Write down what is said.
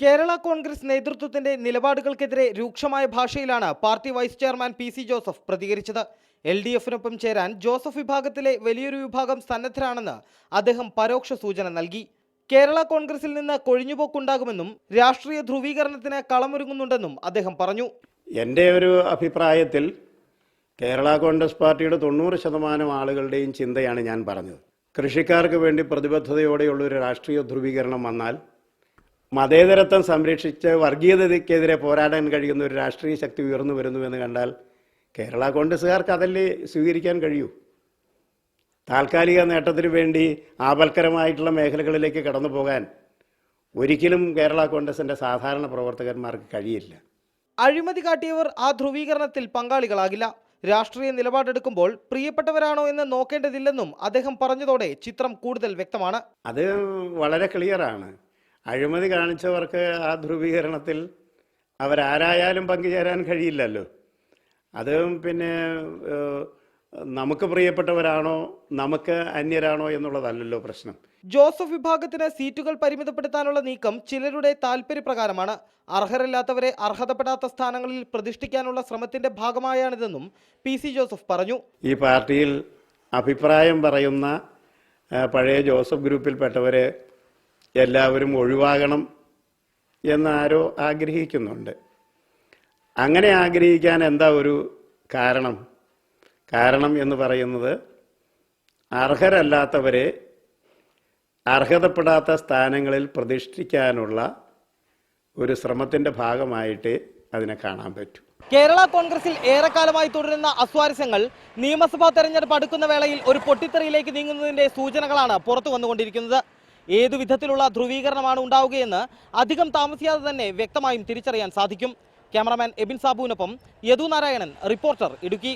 കേരള കോൺഗ്രസ് നേതൃത്വത്തിന്റെ നിലപാടുകൾക്കെതിരെ രൂക്ഷമായ ഭാഷയിലാണ് party vice chairman P C. Joseph പ്രതികരിച്ചത്. LDF-നൊപ്പം ചേരാൻ ജോസഫ് വിഭാഗത്തിലെ വലിയൊരു വിഭാഗം സന്നദ്ധരാണെന്ന് അദ്ദേഹം പരോക്ഷ സൂചന നൽകി. കേരള കോൺഗ്രസിൽ നിന്ന് കൊഴിഞ്ഞുപോക്കുണ്ടാകുമെന്നും രാഷ്ട്രീയ ധ്രുവീകരണത്തിന് കളമൊരുങ്ങുന്നുണ്ടെന്നും അദ്ദേഹം പറഞ്ഞു. എൻ്റെ ഒരു അഭിപ്രായത്തിൽ കേരള കോൺഗ്രസ് പാർട്ടിയുടെ 90% ആളുകളുടെയും ചിന്തയാണ് ഞാൻ പറഞ്ഞത്. കൃഷിക്കാർക്ക് വേണ്ടി പ്രതിബദ്ധതയോടെയുള്ളൊരു രാഷ്ട്രീയ ധ്രുവീകരണം വന്നാൽ മതേതരത്വം സംരക്ഷിച്ച് വർഗീയതയ്ക്കെതിരെ പോരാടാൻ കഴിയുന്ന ഒരു രാഷ്ട്രീയ ശക്തി ഉയർന്നു വരുന്നുവെന്ന് കണ്ടാൽ കേരള കോൺഗ്രസ്സുകാർക്ക് അതല്ലേ സ്വീകരിക്കാൻ കഴിയൂ. താൽക്കാലിക നേട്ടത്തിന് വേണ്ടി ആപൽക്കരമായിട്ടുള്ള മേഖലകളിലേക്ക് കടന്നു പോകാൻ ഒരിക്കലും കേരള കോൺഗ്രസിൻ്റെ സാധാരണ പ്രവർത്തകന്മാർക്ക് കഴിയില്ല. അഴിമതി കാട്ടിയവർ ആ ധ്രുവീകരണത്തിൽ പങ്കാളികളാകില്ല. രാഷ്ട്രീയ നിലപാടെടുക്കുമ്പോൾ പ്രിയപ്പെട്ടവരാണോ എന്ന് നോക്കേണ്ടതില്ലെന്നും അദ്ദേഹം പറഞ്ഞതോടെ ചിത്രം കൂടുതൽ വ്യക്തമാണ്. അത് വളരെ ക്ലിയറാണ്. അഴിമതി കാണിച്ചവർക്ക് ആ ധ്രുവീകരണത്തിൽ അവരാരായാലും പങ്കുചേരാൻ കഴിയില്ലല്ലോ. അത് പിന്നെ നമുക്ക് പ്രിയപ്പെട്ടവരാണോ നമുക്ക് അന്യരാണോ എന്നുള്ളതല്ലല്ലോ പ്രശ്നം. ജോസഫ് വിഭാഗത്തിന് സീറ്റുകൾ പരിമിതപ്പെടുത്താനുള്ള നീക്കം ചിലരുടെ താൽപര്യപ്രകാരമാണ്. അർഹരല്ലാത്തവരെ അർഹതപ്പെടാത്ത സ്ഥാനങ്ങളിൽ പ്രതിഷ്ഠിക്കാനുള്ള ശ്രമത്തിന്റെ ഭാഗമായാണിതെന്നും പി.സി. ജോസഫ് പറഞ്ഞു. ഈ പാർട്ടിയിൽ അഭിപ്രായം പറയുന്ന പഴയ ജോസഫ് ഗ്രൂപ്പിൽപ്പെട്ടവരെ എല്ലാവരും ഒഴിവാകണം എന്നാരോ ആഗ്രഹിക്കുന്നുണ്ട്. അങ്ങനെ ആഗ്രഹിക്കാൻ എന്താ ഒരു കാരണം എന്ന് പറയുന്നത്, അർഹരല്ലാത്തവരെ അർഹതപ്പെടാത്ത സ്ഥാനങ്ങളിൽ പ്രതിഷ്ഠിക്കാനുള്ള ഒരു ശ്രമത്തിൻ്റെ ഭാഗമായിട്ട് അതിനെ കാണാൻ പറ്റും. കേരള കോൺഗ്രസിൽ ഏറെക്കാലമായി തുടരുന്ന അസ്വാരസ്യങ്ങൾ നിയമസഭാ തെരഞ്ഞെടുപ്പ് അടുക്കുന്ന വേളയിൽ ഒരു പൊട്ടിത്തെറിയിലേക്ക് നീങ്ങുന്നതിന്റെ സൂചനകളാണ് പുറത്തു വന്നുകൊണ്ടിരിക്കുന്നത്. ഏതു വിധത്തിലുള്ള ധ്രുവീകരണമാണ് ഉണ്ടാവുകയെന്ന് അധികം താമസിയാതെ തന്നെ വ്യക്തമായും തിരിച്ചറിയാൻ സാധിക്കും. ക്യാമറാമാൻ എബിൻ സാബുവിനൊപ്പം യദു നാരായണൻ, റിപ്പോർട്ടർ, ഇടുക്കി.